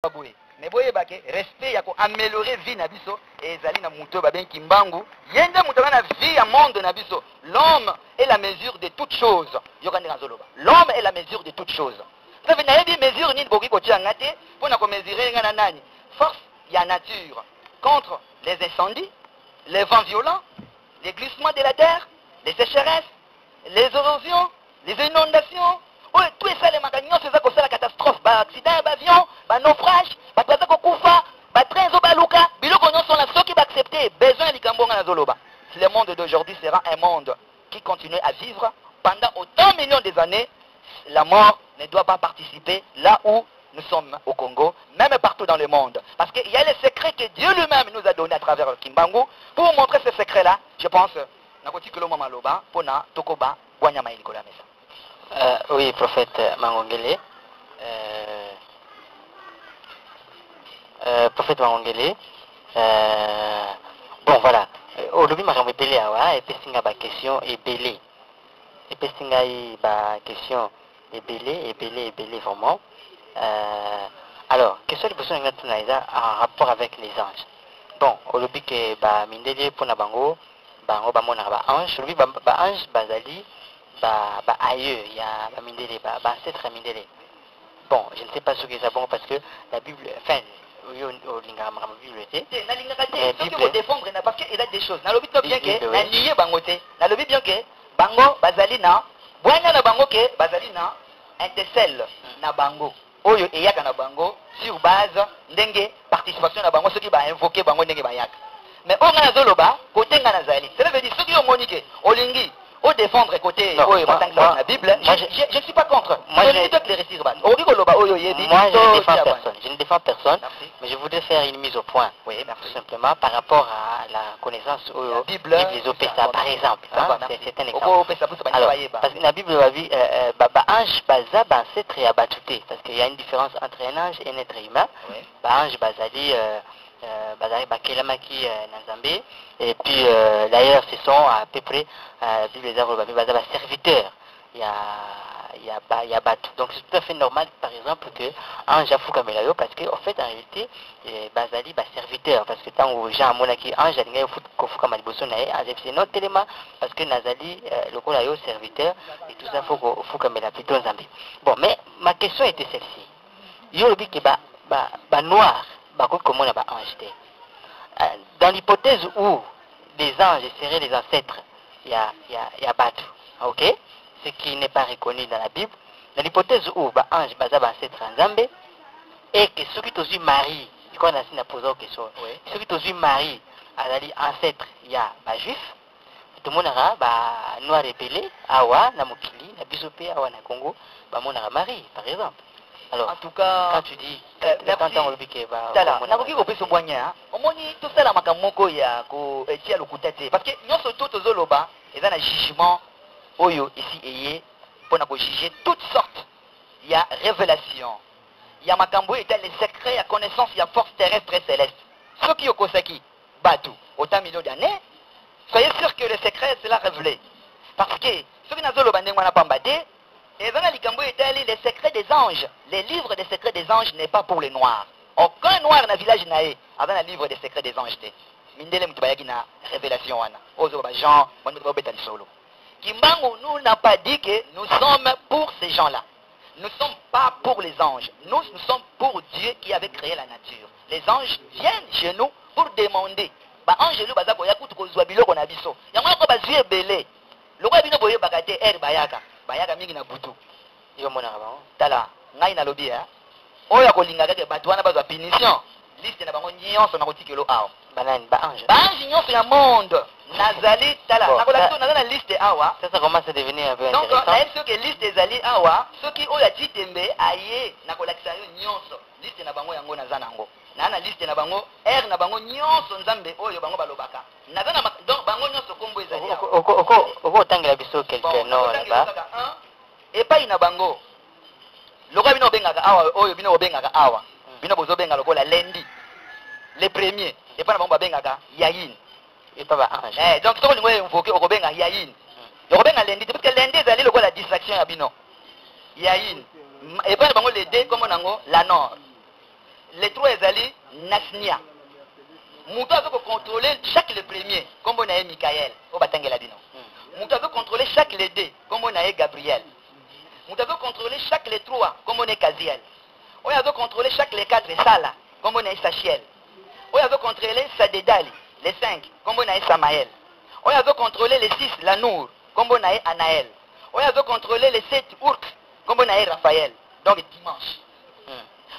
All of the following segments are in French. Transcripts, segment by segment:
boye mais boye bake respect ya ko améliorer vie na biso ezali na muto ba ben kimbangu yende muto na vie ya monde na biso. L'homme est la mesure de toutes choses. Yokande ngazoloba l'homme est la mesure de toutes choses. Ça veut dire mesure ni boki ko tia ngate pour na ko mesurer ngana nani force ya nature contre les incendies, les vents violents, les glissements de la terre, les sécheresses, les érosions, les inondations. Oh, tout ça, les magasins, c'est ça que c'est la catastrophe. Bah, accident, bah, avion, bah, naufrage, bah, train kokufa, bah, train zobaluka, bilo konyo sont là, ceux qui vont accepter, besoin de Kambonga na Zoloba. Le monde d'aujourd'hui sera un monde qui continue à vivre pendant autant de millions d'années. La mort ne doit pas participer là où nous sommes au Congo, même partout dans le monde. Parce qu'il y a les secrets que Dieu lui-même nous a donnés à travers le Kimbangu. Pour montrer ces secrets-là, je pense, oui, prophète Mangongele. Prophète Mangongele. Bon, voilà. Au début, je vais appeler à et puis une question et belé. Et puis une question et belé vraiment. Alors, question de question en rapport avec les anges. Bon, au début que mindele pour nabango, bango bamona ba ange, lui ba ange bazali ba ailleurs, il y a mindele ba ancêtre mindele. Bon, je ne sais pas ce que c'est bon parce que la Bible, enfin, au linga ma Bible était. Na linga kate, ce que vous défendre parce qu'il y a des choses. Na lobi to bien que na nié bango te. Na lobi bien que bango bazali na, boanga na bango ke bazali na intercelle na bango. Oyo eyaka na bango sur base ndenge participation na bango soki ba invoquer bango ndenge bayaka. Mais on a zoloba côté ngana zali. Ça veut dire soki yo monique olingi au défendre côté oyo matanga na Bible. Je ne suis pas contre. Moi je veux éclaircir ba. Oki koloba oyo yebi. Moi je ne défends personne. Mais je voudrais faire une mise au point. Oui, tout simplement par rapport à la connaissance oyo Bible les opésa par exemple. C'est un exemple. Alors, parce que la Bible va dire ange baza ba ancêtre ya batuté parce qu'il y a une différence entre un ange et un être humain. Ba ange bazali bazali bakelamaki Nazambé et puis d'ailleurs ce sont à peu près Bible les avons bazali serviteurs. Il y a battu. Donc c'est tout à fait normal par exemple que ange afuka melayo parce que en fait en réalité bazali ba serviteur parce que tant aux gens monaki ange alinga fuka maliboso na c'est notre élément parce que nazali lokola yo serviteur et tout ça faut fuka mela plutôt Nzambe. Bon mais ma question était celle-ci. Yo lobi que ba noir ba ko komona ba ange te. Dans l'hypothèse où les anges seraient les ancêtres, il y a battu. OK? Ce qui n'est pas reconnu dans la Bible. Dans l'hypothèse où les anges sont ancêtres en Zambé, et que ceux qui ont Marie, je crois que c'est posé une question, ceux qui ont Marie, ancêtre, il y a des juifs, tout le monde a noir épelé, awa, na mokili, na bisopé, awa, na Congo, a Marie, par exemple. Alors, en tout cas, quand tu dis, merci. Tala, na koki kopesa boanya, omoni tout ça la makamoko ya ko etia lokutate parce que nyonso tout tozoloba eza na jugement oyo ici eye pour na ko juger toutes sortes. Il y a révélation. Il y a makambo et les secrets, il y a connaissance, il y a force terrestre et céleste. Ceux qui okosaki batu autant millions d'années, soyez sûr que le secret c'est la révélé. Parce que ceux qui nazoloba ndengwa na pambate et dans les secrets des anges. Les livres des secrets des anges n'est pas pour les noirs. Aucun noir dans le village naé avant le livre des secrets des anges. Mindele mtubayaki na révélation wana. Ozo ba Jean, mwana beta solo. Kimbangu nous n'a pas dit que nous sommes pour ces gens-là. Nous ne sommes pas pour les anges. Nous sommes pour Dieu qui avait créé la nature. Les anges viennent chez nous pour demander. Ba ange lu baza koya kutu kozwa biloko na biso. Yango ko bazue belé. Loko bino boye bakate bayaka. Bayaka mingi na butu. Yo mona ba. Tala, ngai na lobi ya. Oya kolinga ke batu wana bazwa punition. Liste na bango nyonso na kotikelo awa. Banani ba ange. Ba ange nyonso ya monde. Nazali tala. Na kola to na liste awa. Ça commence à devenir un peu intéressant. Donc, là ce que liste ezali awa, ceux qui oya titembe aye na kola kisayo nyonso. Liste na bango yango nazana ngo. Na liste na bango na bango nyonso nzambe oyo bango balobaka. Nazana donc bango nyonso kombo ezali. Oko tangela biso quelqu'un non là-bas. Et pas ina bango. Loko bino bengaka awa oyo bino bengaka awa. Bino bozo benga lokola lendi. Les premiers. Et pas na bango bengaka yayin. Et pas ba ange. Donc to lingo invoquer oko benga yayin. Loko benga lendi parce que lendi ezali lokola distraction ya bino. Yayin. Et pas na bango les deux comme nango la nord. les trois ezali Nasnia. Mouta veut contrôler chaque le premier, comme on a Michael, au Batangela Bino. Mouta veut contrôler chaque les deux, comme on a Gabriel. Mouta veut contrôler chaque les trois, comme on est Kaziel. On veut contrôler chaque les quatre Sala, comme on est Sachiel. On veut contrôler Sadedali, les cinq, comme on a Samaël. On veut contrôler les six, la Nour, comme on a Anaël. On veut contrôler les sept Urk, comme on a Raphaël. Donc dimanche.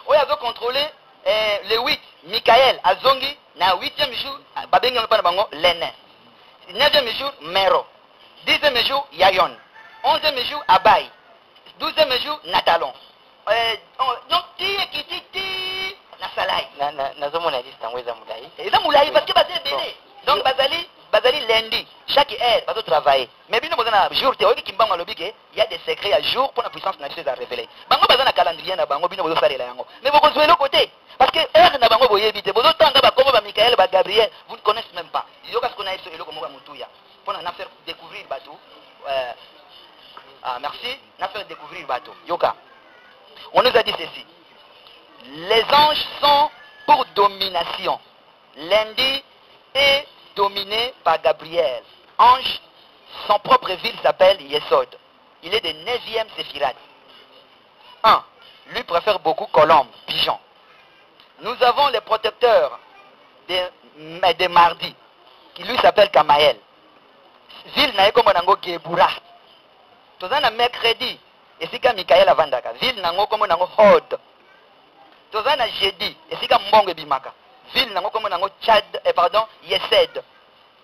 On veut contrôler les 8, Michael, Azongi, na 8e jour, Babengi Bango, Lene. 9e jour, Mero. 10e jour, Yayon. 11e jour, Abaye. 12e jour, Natalon. Donc, ti, na Salai. Nazo mon liste, en Weza Moulaï. Et ça, Moulaï, parce que c'est bébé. Donc, Bazali lundi, chaque heure, va travailler. Mais bien, nous avons un jour, il y a des secrets à jour pour la puissance nationale à révéler. Bango bazana un calendrier, bango bino bozo sale la yango. Mais vous jouez l'autre côté. Parce que heure na bango boye bité, bozo tanga ba comme ba Michael, ba Gabriel, vous ne connaissez même pas. Il y a parce qu'on a ce elo comme Mutuya. Pour nous faire découvrir bateau. Merci, nous faire découvrir bateau. Yoka. On nous a dit ceci. Les anges sont pour domination. Lundi est dominé par Gabriel. Ange, son propre ville s'appelle Yesod. Il est de 9e Séphirat. 1. Lui préfère beaucoup colombe, pigeon. Nous avons le protecteur de mardi, qui lui s'appelle Kamael. Ville n'a comme on Gebura. Tozana mercredi, et c'est comme Michael Avandaka. Ville n'a comme on Hod. Tozana jeudi, et c'est comme Mbongo Bimaka. Ville n'a comme on Chad, Yesed.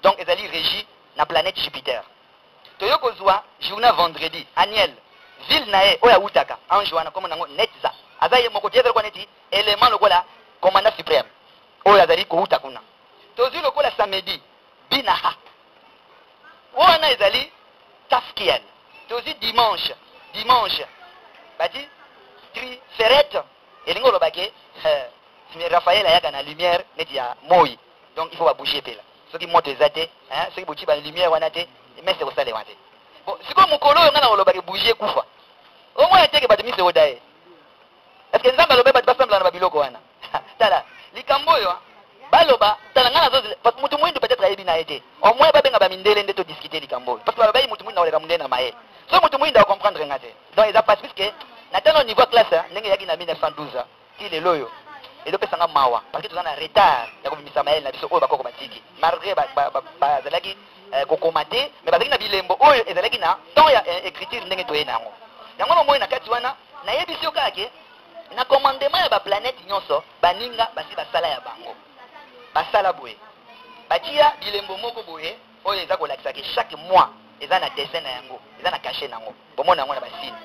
Donc, ils allaient régir la planète Jupiter. Toyoko Zoa, journée vendredi, Aniel, ville nae, oya utaka, anjoana, comme on a netza. Azaye moko dièvre koneti, élément le kola, commandant suprême. Oya zali ko utakuna. Tozu le kola samedi, binaha. Oana ezali, tafkiel. Tozu dimanche, bati, tri, ferrette, et l'ingo le baquet, Raphaël a la lumière, neti ya moi. Donc, il faut bouger là. Ceux qui montent les athées, ceux qui bougent la lumière, mais c'est au salé. Bon, c'est comme mon colo, on a bouger Koufa. Au moins, il y a des mises au daé. Est-ce que nous avons le pas semble dans la Babylone Koana? Tala, les Camboyo, Baloba, Talanga, parce que Moutoumouin peut-être a bien été. Au moins, pas bien à Bamindele de discuter les Camboy. Parce que la veille, Moutoumouin dans les Camboy dans Maé. Ce Moutoumouin doit comprendre rien. Donc, ils ont pas puisque, Nathan, au niveau classe, n'est-ce qu'il y a 1912, il est loyal. Et donc, c'est un mawa. Parce que tu as un retard. Il y a comme Samaël, il y a des choses qui malgré Zalaki, Kokomate, mais parce qu'il y a des lembo, et Zalaki, tant il y a écriture, n'est-ce qu'il y a il y a un moment où il y a Katuana, il y a des choses qui na commandement ya ba planète nyonso baninga basi basala ya bango basala boye batia bilembo moko boye oyo eza kolakisa ke chaque mois eza na dessin na yango eza na cachet nango bomona yango na basine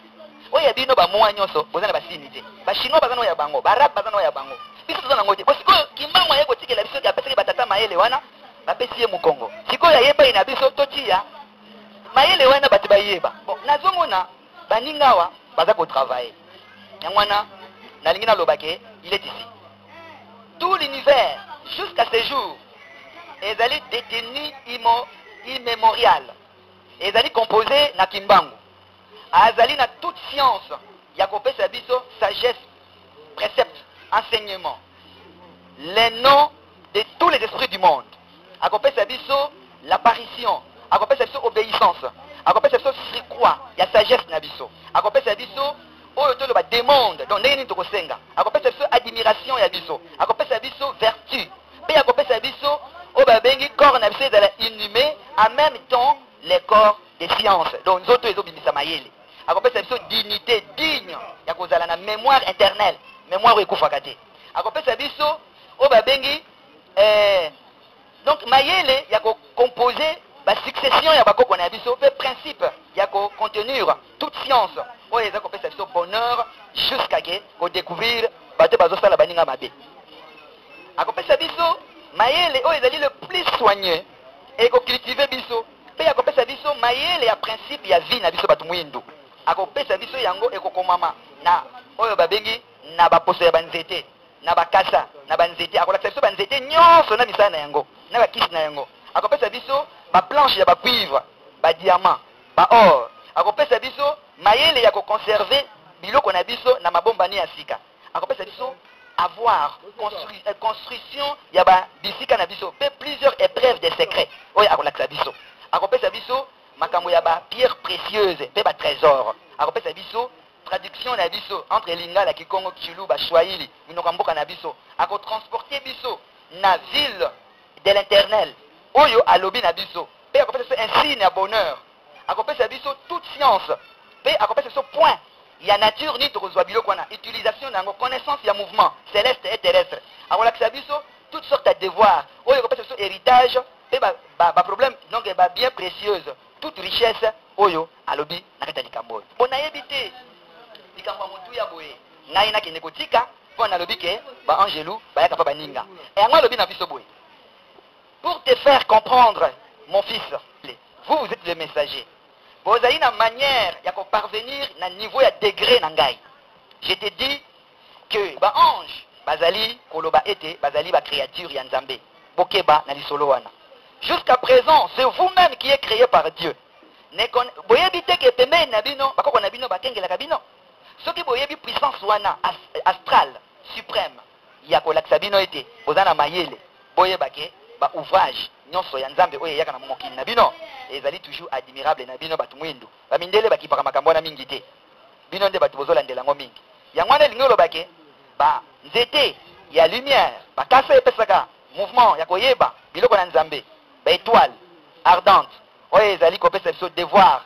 oyo ya bino ba mois nyonso boza na basine te ba chinois bazana ya bango ba rap bazana ya bango biso toza nango te bo sikoyo kimbango yeko tikela biso ya peseke batata mayele wana bapesi ye mukongo sikoyo ayeba ina biso totia mayele wana bato bayeba bon nazomona baninga wa baza ko travailler yangwana Nalingina Lobake, il est ici. Tout l'univers, jusqu'à ce jour, est allé détenu immémorial. Est allé composé na Kimbangu. Azali na toute science. Yakopé Sabiso, sagesse, précepte, enseignement. Les noms de tous les esprits du monde. Akopé Sabiso, l'apparition. Akopé Sabiso, obéissance. Akopé Sabiso, srikwa. Il y a sagesse nabiso. Akopé Sabiso, oyo tolo ba demande donc ndenge nini tokosenga akopesa biso admiration ya biso akopesa biso vertu pe akopesa biso oyo babengi corps na biso ezala inhumé en même temps les corps des sciences donc nzoto ezobimisa mayele akopesa biso dignité digne ya kozala na mémoire éternelle mémoire oyo ekufaka te akopesa biso oyo babengi donc mayele ya kocomposer succession ya bakoko na biso pe principe ya contenir toute science oyo eza kopesa biso bonheur jusqu'à ke kodécouvrir bato bazosala baninga mabe akopesa biso mayele oyo ezali le plus soigné ekocultive biso pe akopesa biso mayele ya principe ya vie na biso bato mwindu akopesa biso yango ekokomama na oyo babengi na baposo ya banzete na bakasa na banzete akolakisa biso banzete nyonso na misala na yango na bakisi na yango akopesa biso ba planche ya ba cuivre ba diamant ba or akopesa biso mayele ya ko conserver biloko na biso na mabombani ya sika akopesa biso avoir construction yaba bisika na biso pe plusieurs épreuves de secrets oyo akolakisa biso akopesa biso makambo yaba pierre précieuse pe ba trésor akopesa biso traduction na biso entre lingala kikongo kichulu ba swahili minoko mboka na biso akotransporter biso na ville de l'éternel oyo alobi na biso pe akopesa biso un signe ya bonheur akopesa biso toute science pe akopesa biso point ya nature ni tokozwa biloko wana utilisation nango connaissance ya mouvement céleste et terrestre akolakisa biso toutes sortes de devoirs oyo akopesa biso héritage pe ba problème donc ba bien précieuse toute richesse oyo alobi na kati ya likambo oyo mpo nayebi te likambo ya motu ya boye ngai nakende kotika mpo nalobi ke baangelu bayaka mpa baninga yango alobi na biso boye pour te faire comprendre mon fils vous êtes le messager vous avez une manière ya parvenir na niveau ya degré na ngai je te dis que baange bazali koloba ete bazali ba créature ya nzambe bokeba na lisolo wana jusqu'à présent c'est vous-même qui êtes créé par Dieu boyebi te ke pembeni na bino bakoko na bino bakengelaka bino soki boyebi puissance wana astrale suprême ya kolakisa bino ete boza na mayele boyeba ke ba ouvrage nyonso ya nzambe oyo eyaka na mokili na bino ezali toujours admirable na bino bato mwindu bamindele bakipaka makambo wana mingi te bino nde bato bozolandela yango mingi yango wana elingi olobake banzete ya lumière bakasa epesaka mouvement ya koyeba biloko na nzambe baétoile ardente oyo ezali kopesa biso devoir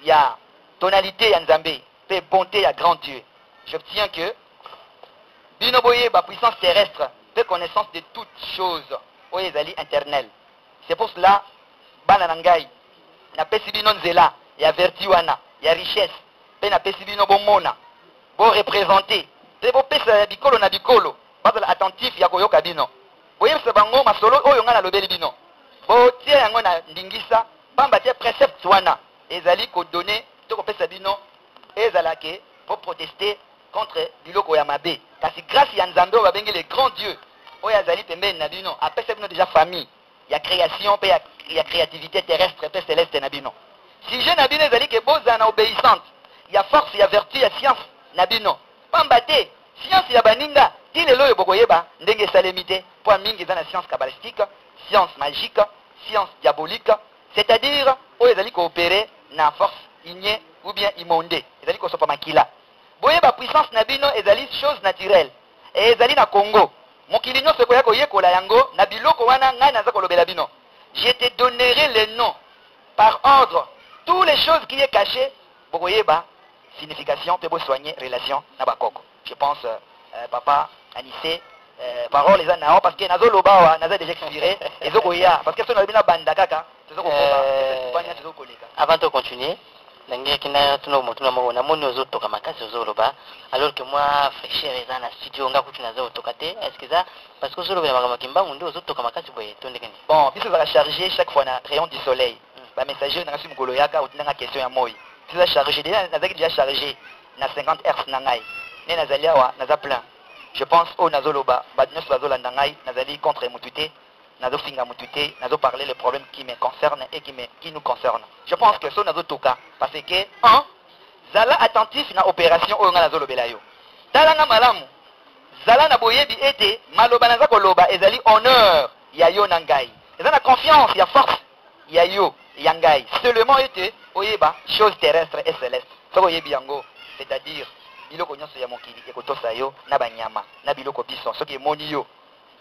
ya tonalité ya nzambe pe bonté ya grand Dieu j'obtiens que bino boyeba puissance terrestre pe connaissance de toutes choses oyo ezali internel. C'est pour cela bana na ngai napesi bino nzela ya vertu wana ya richesse pe napesi bino bomona bo représenter pe bopesa ya bikolo na bikolo bazala attentif ya koyoka bino boyebisa bango masolo oyo ngai nalobeli bino botia yango na ndingisa pamba te précepte wana ezali kodonne to kopesa bino ezalake po protester contre biloko ya mabe kasi grâce ya nzambe oyo babengi le grand Dieu oyo azali pembeni na bino apesa bino déjà famille ya création pe ya créativité terrestre pe céleste na bino sujet na bino ezali ke bozala na obéissante ya force ya vertu ya science na bino pamba te science ya baninga ti lelo oyo bokoyeba ndenge esalemi te mpo mingi eza na science kabbalistique science magique science diabolique c'est-à-dire oyo ezali koopere na force ignée ou bien immonde ezali kosopa makila boyeba puissance na bino ezali chose naturelle e ezali na Congo mokili nyonso ekoya koyekola yango na biloko wana ngai naza kolobela bino je te donnerai les noms par ordre toutes les choses qui est cachées bokoyeba signification pe bosoigner relation na bakoko je pense papa Anissé parole eza nao parce que nazoloba wa naza déjà expiré ezokoya parce que so nalobi na banda kaka avant de continuer nangeki na tuno motuna mo na moni ozotoka makasi ozoloba alors que moi fraîcheur eza na studio nga kutu nazo toka te est-ce que ça parce que ozoloba makama kimbangu ndio ozotoka makasi boye tondekeni bon biso za charger chaque fois na rayon du soleil ba messager na kasi mukolo yaka utinanga question ya moi biso za charger déjà chargé na 50 Hz na ngai ne nazali awa naza plein je pense au nazoloba ba nyonso bazolanda ngai nazali contre mutute nazo finga mutute nazo parler les problèmes qui me concernent et qui nous concernent je pense que so nazo toka parce que un zala attentif na opération oyo nga nazo lobela yo talanga malamu zala na boyebi ete maloba naza koloba ezali honneur ya yo na ngai eza na confiance ya force ya yo ya ngai seulement ete oyeba chose terrestre et céleste soko oyebi yango c'est-à-dire biloko nyonso ya mokili ekotosa yo na banyama na biloko biso soki emoni yo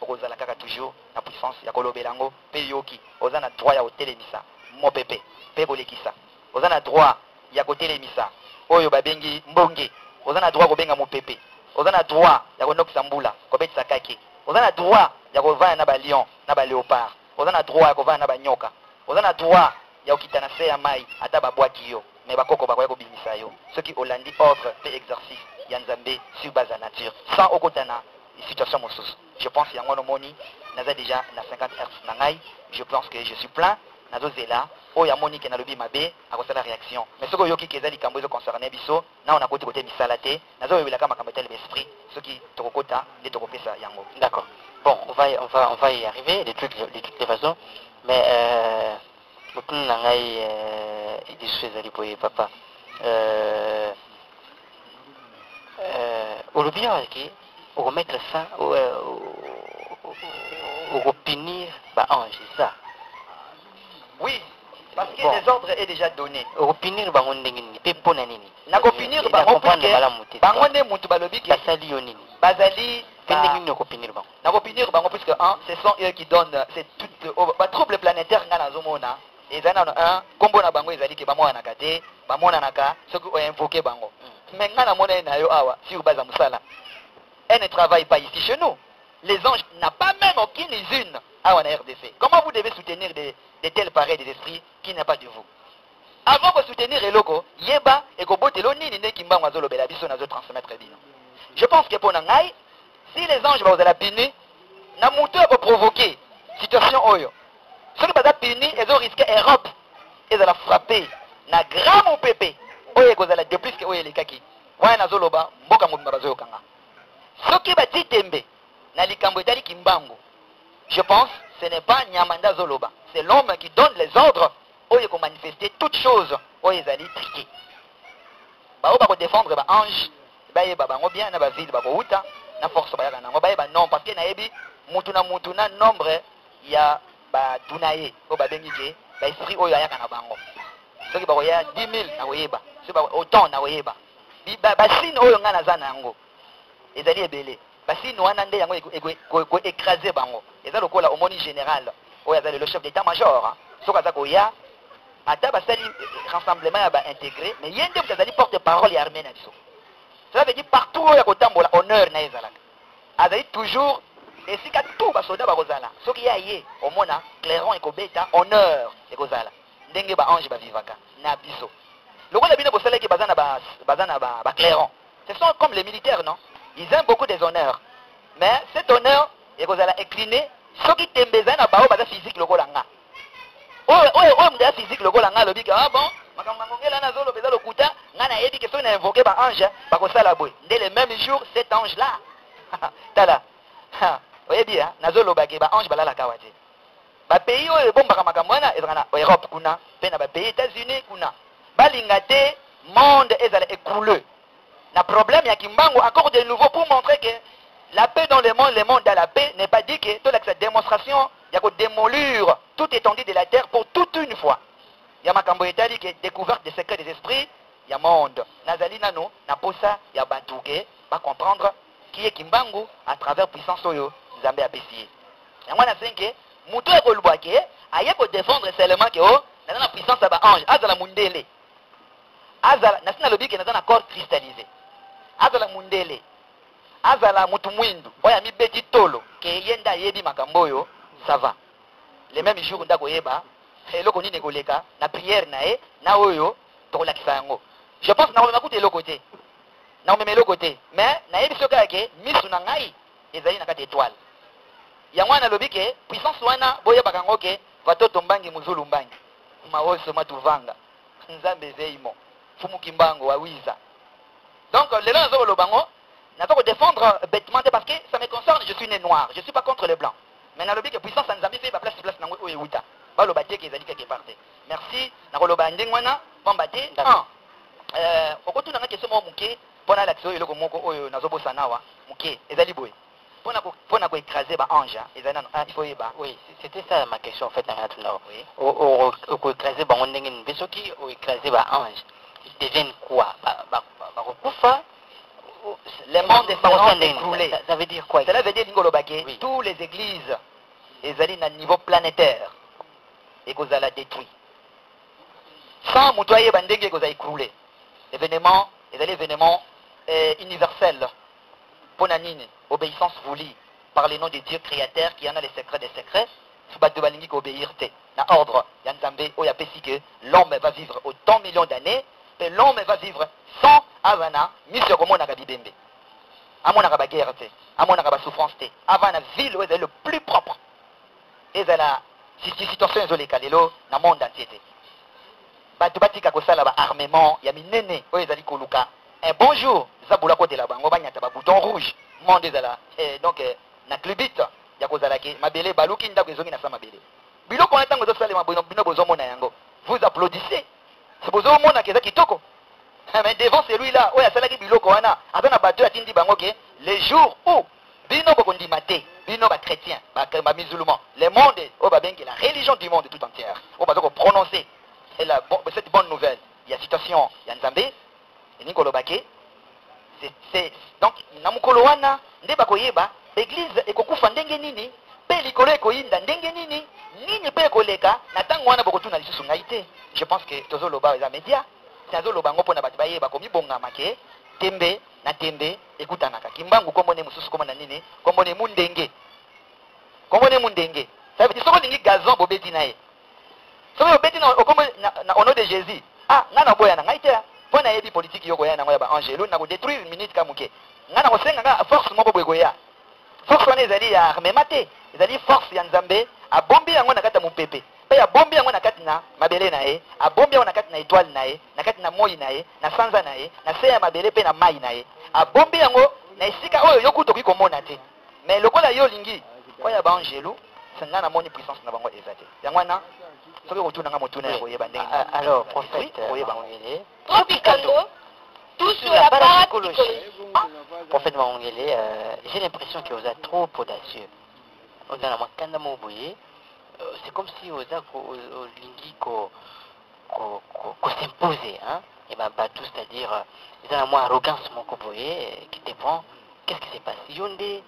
okozala kaka toujours na puissance ya kolobela yango pe yoki oza na droit ya kotelemisa mopepe pe bolekisa oza na droit ya kotelemisa oyo babengi mbonge oza na droit kobenga mopepe oza na droit ya konokisa mbula kobetisa kake oza na droit ya kovanda na balion na baléopard oza na droit ya kovanda na banyoka oza na droit ya kokita na se ya mai ata babwaki yo me bakoko bakoya kobimisa yo soki olandi ordre pe exercice ya nzambe sur base ya nature sans okota na situation mosusu je pense yango nomoni naza déjà na 50 Hz na ngai je pense que je suis plein nazozela oyo amoni ke nalobi mabe akosala réaction mais soki oyoki ke eza likambo ezoconcerne biso na ona koti kote misala te nazoyebelaka makambo etali l'esprit soki tokokota nde tokopesa yango d'accord bon on va y arriver de toutes les façons mais motunu na ngai lisusu ezali boye papa olobi awa ke remettre ça au punir bah ange ça. Oui, parce que les ordres est déjà donné. Au punir bah on ndengini pe pona nini. Na ko punir bah on peut que bangonde mutu balobi ke basali yo nini. Bazali pendengini ko punir ba. Na ko punir bango puisque ce sont eux qui donnent c'est tout ba trouble planétaire ngana zomona. Ezana un kombo na bango ezali ke ba mwana kate ba mona naka ce que invoquer bango. Mais ngana mona na yo awa sur base musala. Elle ne travaille pas ici chez nous. Les anges n'ont pas même aucune usine à la RDC. Comment vous devez soutenir de tels pareils des esprits qui n'ont pas de vous? Avant de soutenir les locaux, yeba et kobotelo nini ne kimba ngazolo bela biso nazo transmettre bino. Je pense que pour nangai, si les anges vont la puni, na mutu va provoquer situation oyo. Ceux qui va puni, ils ont risqué Europe, ils vont la frapper na grand ou pépé. Oyo kozala de plus que oyo les kaki. Wa nazolo ba mboka mobimba bazo kanga. Ce qui va dire tembe na likambo etali kimbango. Je pense ce n'est pas Nyamanda Zoloba, c'est l'homme qui donne les ordres où il faut manifester toutes choses où ils allaient triquer. Bah on va défendre bah ange, bah on bien na ba ville bah outa na force bah na bah non parce que na ebi mutuna nombre ya ba tunaye au ba bengike bah esprit oyo ya kana bango. Ce qui bah ya 10 000 na oyeba, ce bah autant na oyeba. Ba signe oyo ngana zana ngo. Ezali ebele. Basi nous avons écrasé bango. Et ça le coup là au moni général. Oya le chef d'état-major. Soka zako ya ata basali rassemblement ya ba intégré mais yende butazali porte-parole ya armée na biso. Cela veut dire partout oya kotambola honneur na ezalaka. Azali toujours et si ka tout ba soldat ba kozala. Soki ya ye au mona clairon et kobeta honneur et kozala. Ndenge ba ange ba vivaka na biso. Le rôle de bino bosala ki bazana ba clairon. Ce sont comme les militaires non? Ils aiment beaucoup des honneurs. Mais cet honneur, il va incliner ceux qui t'aiment besoin na bao basa physique le golanga. M'da physique le golanga le bika ah bon, makangangongela na zolo beza le kuta, ngana yedi que son invoqué par ange, ba ko sala boy. Dès le même jour cet ange là. Tala. Oye bien, na zolo ba ke ba ange bala la kawate. Ba pays oyo bomba makamwana ezana Europe kuna, pe na ba pays États-Unis kuna. Balingate monde ezala écroulé. Le problème, il y a Kimbango encore de nouveau pour montrer que la paix dans le monde dans la paix n'est pas dit que toute cette démonstration, il y a que démolir toute étendue de la terre pour toute une fois. Il y a Makambo Etali qui est découverte des secrets des esprits, il y a monde. Nazali Nano, Naposa, il y a Bantouke, va comprendre qui est Kimbango à travers puissance Oyo, Zambé a Pessie. Et moi, je sais que Moutou et Kolubake, il y a que défendre seulement que la puissance à Ange, Azala Mundele. Azala, Nasina Lobi qui est dans un corps cristallisé. Azala mundele azala mutu mwindu oya mi beti tolo ke yenda yebi makamboyo ça va le même jour ndako yeba eloko nini koleka na prière nae na oyo to kolakisa yango je pense na omema kuta eloko te na omema eloko te mais na yebi soka ke misu na ngai ezali na kati étoile yango na lobi ke puissance wana boyeba kango ke vatoto mbangi muzulu mbangi maoso matuvanga nzambe zeimo fumu kimbango awiza. Donc, les gens ont le bango, n'a pas défendre bêtement parce que ça me concerne, je suis né noir, je ne suis pas contre les blancs. Mais dans le but que puissance, ça nous a mis fait place dans le Ouéouta. Pas le bâti qui est allé quelque part. Merci. Dans le banding, bon bâti. Au côté de la question, mouké, pour la l'action, il y a le mot, nazobo sanawa, mouké, et d'aliboué. Pour écraser les anges, il faut y oui, c'était ça ma question en fait. Au écraser les anges, mais ceux qui ont écrasé les anges, ils deviennent quoi? Les mondes seront écroulés. Ça veut dire quoi? Cela veut dire que tous les églises, ils allaient à niveau planétaire et qu'ils allaient détruire. Sans moutoyer bandenge qu'ils allaient écrouler. Événement, ils allaient événement universel. Ponanine, obéissance voulue par les noms des dieux créateurs qui en a les secrets des secrets. Subatu balingi obéir te. Na ordre, yanzambe oyapesi que l'homme va vivre autant de millions d'années. Et l'homme va vivre sans Havana, Monsieur Komona Gabibembe. Amona Gabaguerre, Amona Gabasouffrance, avant la ville où elle est le plus propre. Et elle a situation isolée, Kalelo, dans le monde entier. Batubati Kakosala, armement, Yami Nene, où elle a dit Koluka. Un bonjour, Zaboula Kote là-bas, on va y avoir bouton rouge, monde est là. Donc, na clubite, Yakozalake, Mabele, Balouki, Ndagozomi, Nasa Mabele. Bilo qu'on attend que vous allez m'abonner, vous applaudissez. C'est pour ça que kitoko. Mais devant celui-là, où il y a celui qui biloko wana, avant la bateau atindi bango que les jours où bino bokondimate bino ba chrétien ba musulman le monde au ba bengi la religion du monde tout entière au ba prononcer cette bonne nouvelle il y a citation ya Nzambe enikolo bake c'est donc na mukolo wana nde bakoyeba église ekokufa ndenge nini pe likolo ekoyinda ndenge nini nini pe ekoleka na tango wana bokotuna lisusu ngai te. Je pense que tozoloba eza média tozoloba ngo mpona bato bayeba komibongama ke tembe na tembe ekutanaka kimbangu kombone mususu komona nini kombone mundenge ça veut dire soko lingi gazon bobeti na ye soko bobeti na au nom de Jésus ngana boya na ngai te mpona yebi politique yoko ya na ngoya ba angelo na ko détruire minute kamuke ngana ko senga nga force moko boye goya force wana ezali ya armema te ezali force ya Nzambe abombi yango na kati ya mopepe pe abombi yango na kati na mabele na ye abombi yango na kati na étoile na ye na kati na moi na ye na sanza na ye na se ya mabele pe na mai na ye abombi yango na esika oyo yokuta okoki komona te mais lokola yo lingi oyo ba angelo senga na moni puissance na bango eza te yango wana soki okotuna nga motuna ya koyeba ndenge alors prophète Mangongele tout sur la parapsychologie. Prophète Mangongele, j'ai l'impression que vous êtes trop audacieux. C'est comme si vous êtes s'imposer, hein? Et ben tout, c'est-à-dire, ils ont la moins arrogance, mon coboye, qui te prend. Qu'est-ce qui s'est passé? Yonde,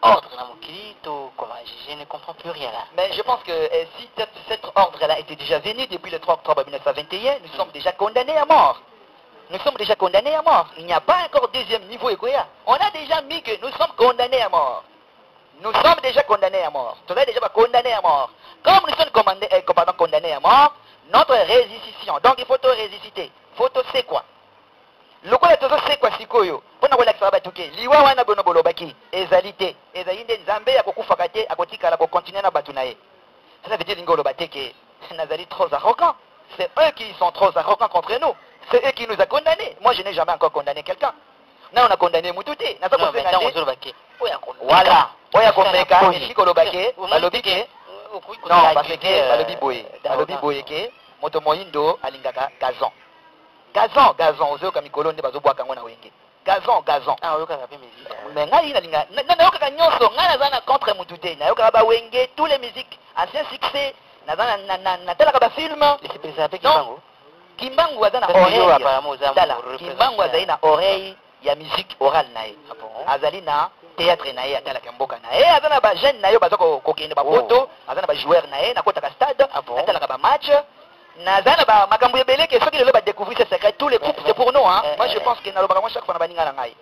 ordre, je ne comprends plus rien là. Mais je pense que si cet ordre-là était déjà venu depuis le 3 octobre 1921, nous sommes déjà condamnés à mort. Nous sommes déjà condamnés à mort. Il n'y a pas encore deuxième niveau Ekoya. On a déjà mis que nous sommes condamnés à mort. Nous sommes déjà condamnés à mort. Nous sommes déjà condamnés à mort. Comme nous sommes condamnés à mort, notre résistance. Donc il faut te résister. Faut te c'est quoi? Lokola tozo c'est quoi sikoyo? Pona kola kisaba tuke. Liwa wana bono bolobaki. Ezalité. Ezalinde Nzambe ya kokufaka te akotika la ko continuer na batu na ye. Ça veut dire ngolo bateke. Nazali trop arrogant. C'est eux qui sont trop arrogants contre nous. C'est eux qui nous ont condamnés. Moi, je n'ai jamais encore condamné quelqu'un. Non, on a condamné Moutouté. Voilà. Oya komeka, Nishikolobake, Balobike. Non, parce que Balobi Boye. Balobi Boye ke, Moto Moindo, Alingaka, Gazon. Gazon, Ozo Kamikolo, ne bazo boaka ngona wenge. Gazon. Ah, oyoka kape musique. Mais ngai nalinga, nayoka nyonso, ngai nazana contre Moutouté. Nayoka ba wenge, tous les musiques, anciens succès, nazana telaka ba film. Les CPSAP Kimbangu. Kimbangu azana oreille. Kimbangu azali na oreille ya musique orale na ye. Azali na théâtre na ye atala mboka na ye. Azana ba jeune na yo baza ko kende ba photo, azana ba joueur na ye na kota ka stade, atala ka ba match. Nazana ba makambo ebele ke soki lelo ba découvrir ce secret tous les couples c'est pour nous hein. Moi je pense que na lobaka moi chaque fois na baninga na ngai.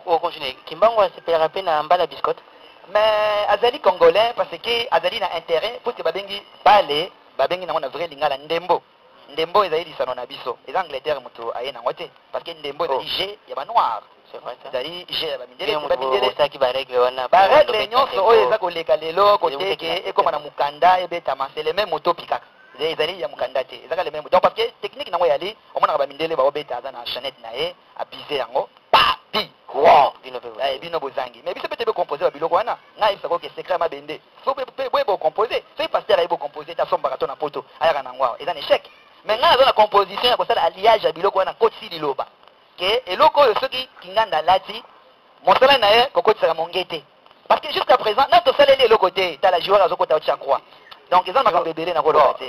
On continue. Kimbangu CPRP na mbala biscotte. Mais azali congolais parce que azali na intérêt pour que babengi bale, babengi na vrai lingala ndembo. Ndembo ezali lisano na biso. Les Angleterre moto aye na ngote parce que ndembo ezali G ya ba noir. C'est vrai ça. Ezali G ya ba mindele ça qui va règle wana. Ba règle nyonso oyo eza koleka lelo koteke ekoma na mukanda ebetama c'est le même moto pikaka. Ezali ya mukanda te. Ezaka le même. Donc parce que technique nango yali omona ba mindele ba obeta aza na chanette na ye a biser yango. Pa bi. Wow. Bino bozangi. Mais biso peut be composer ba biloko wana. Na isa ko ke secret ma bende. Faut be composer. C'est pasteur aye bo composer ta somba to na poto. Aya na ngwa. Eza un échec. Mais nga dans la composition ko sala alliage ya biloko wana kotsi liloba ke eloko oyo soki kinganda lati mosala na ye kokotisa mongete parce que jusqu'à présent na to saleli eloko te ta la joueur azokota otia croix donc ils ont makambo ebele na koloba te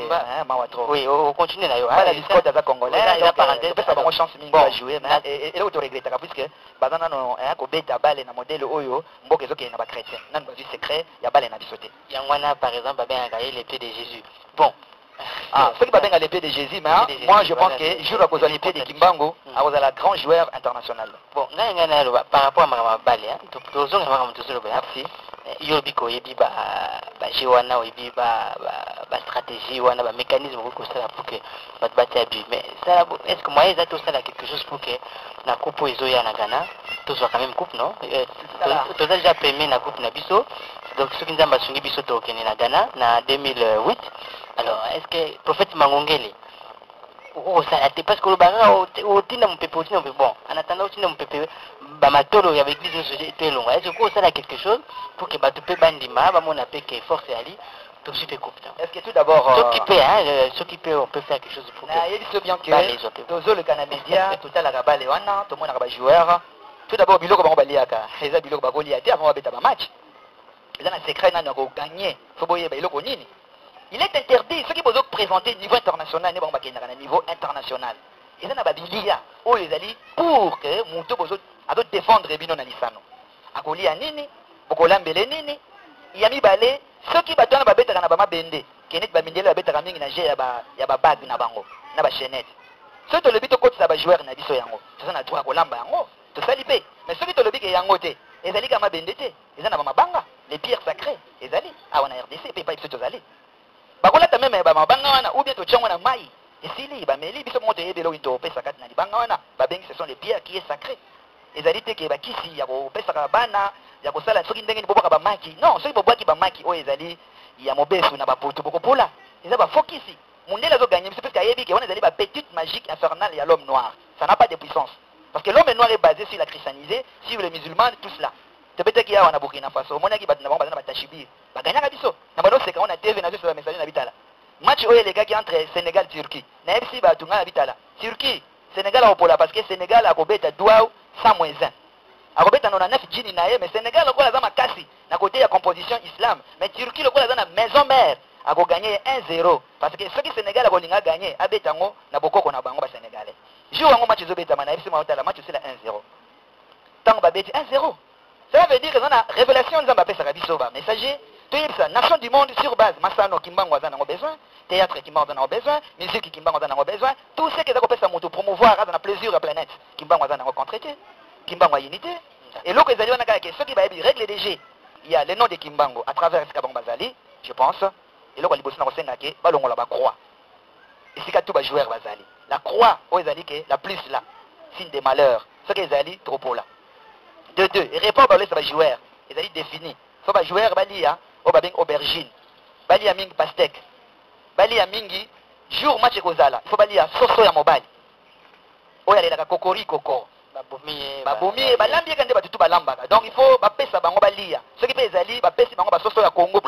mawa trop. Oui, on continue na yo la biscotte za congolais la parenthèse ça va chance mingi à jouer mais eloko to regrette puisque bazana no ko beta balle na modèle oyo mboka ezoke na ba chrétien nan ba secret ya balle na bisote yangwana par exemple ben ngaye l'épée de Jésus. Bon. Ceux qui va l'épée de Jésus, mais moi je pense que jour à cause de l'épée de Kimbangu, à cause de la grand joueur international. Bon, par rapport à ma balle, toujours merci. Yobiko yebi ba jiwana yebi ba stratégie wana ba mécanisme pour ça pour que ba battre but. Mais ça est-ce que moi ils a tout ça quelque chose pour que na coupe ezoya na Ghana, tout soit quand même coupe non? Tout déjà premier na coupe na biso. Donc ceux qui n'ont sungi biso to kene na Ghana na 2008. Alors est-ce que prophète Mangongele ça parce que le bara au tina mon pépé bon en attendant tina mon pépé ba matolo avec l'église société longue est-ce que ça a quelque chose pour que ba topé bandima ba mon appel que force ali tout se fait coupe. Est-ce que tout d'abord ce qui peut on peut faire quelque chose pour que il dit bien que tozo le Canadien tout à la rabale wana tout monde a ba joueur tout d'abord biloko bango baliaka eza biloko bakolia te avant babeta ba match eza na secret nani ko gagner faut boyeba biloko nini. Il est interdit ceux qui peuvent présenter niveau international ne bango bakendaka na niveau international eza na babilia oyo ezali pour que moto bozo azo défendre bino na lisano akolia nini bokolambele nini ya mibale ceux qui batana babetaka na bamabende kenet bamindele babetaka mingi na jeu ya ba bag na bango na ba chaînette ceux to lebi to kotisa ba joueur na biso yango ça na droit kolamba yango to sali pe mais ceux qui to lebi ke yango te ezali ka mabende te eza na mabanga les pierres sacrées ezali awa na RDC pe pa biso to zali bakolata meme ba mabanga wana ou bien to tchongo na mai esili bameli biso moto yebelo wito pesa kati na libanga wana babengi ce sont les pierres qui est sacré ezali te ke bakisi ya kopesa bana ya kosala soki ndenge bobaka bamaki non soki bobwaki bamaki oyo ezali ya mobesu na bapoto bokopola eza bafokisi mundele azoganye biso parce qu'ayebi ke wana ezali bapetite magique infernale ya l'homme noir ça n'a pas de puissance parce que l'homme noir est basé sur la christianisé sur les musulmans tout cela tepeteki awa na Burkina Faso omonaki bato na bango baza na batashibir baganyaka biso na banoseka wana TV na biso bamesali na bitala match oyo elekaki entre Sénégal Turquie na yebisi batunga na bitala Turquie Sénégal akopola parce que Sénégal akobeta douau 100-1 akobeta 99 jini na ye mais Sénégal lokola aza makasi na côté ya composition islam mais Turquie lokola aza na maison mère akoganye 1-0 parce que soki Sénégal akolinga gagner abeta yango na bokoko na bango ba Sénégalais jour yango match ezobetama na yebisi maotala match osila 1-0 ntango babeti 1-0 ça veut dire que na révélation nzambe apesaka biso ba messager toyebisa nation du monde sur base masano kimbango aza nango besoin théâtre kimbango aza nango besoin musique kimbango aza nango besoin tout ce que zakopesa moto promouvoir aza na plaisir ya planète kimbango aza nango contre-té kimbango ya unité et loko ezali wana kaka ke soki bayebi règle des jeux il y a le nom de kimbango à travers esika bango bazali je pense eloko liboso na kosenga ke balongola ba croix esika tout ba joueur bazali la croix oyo ezali ke la plus là signe de malheur soki ezali trop là de deux et répond ba lesa ba joueur ezali défini faut ba joueur balia o babeng aubergine balia mingi pastèque balia mingi jour match ekozala faut balia soso ya mobali oyo alelaka kokori koko babomi balambi kande batutu balambaka donc il faut bapesa bango balia soki pe ezali bapesi bango basoso ya Congo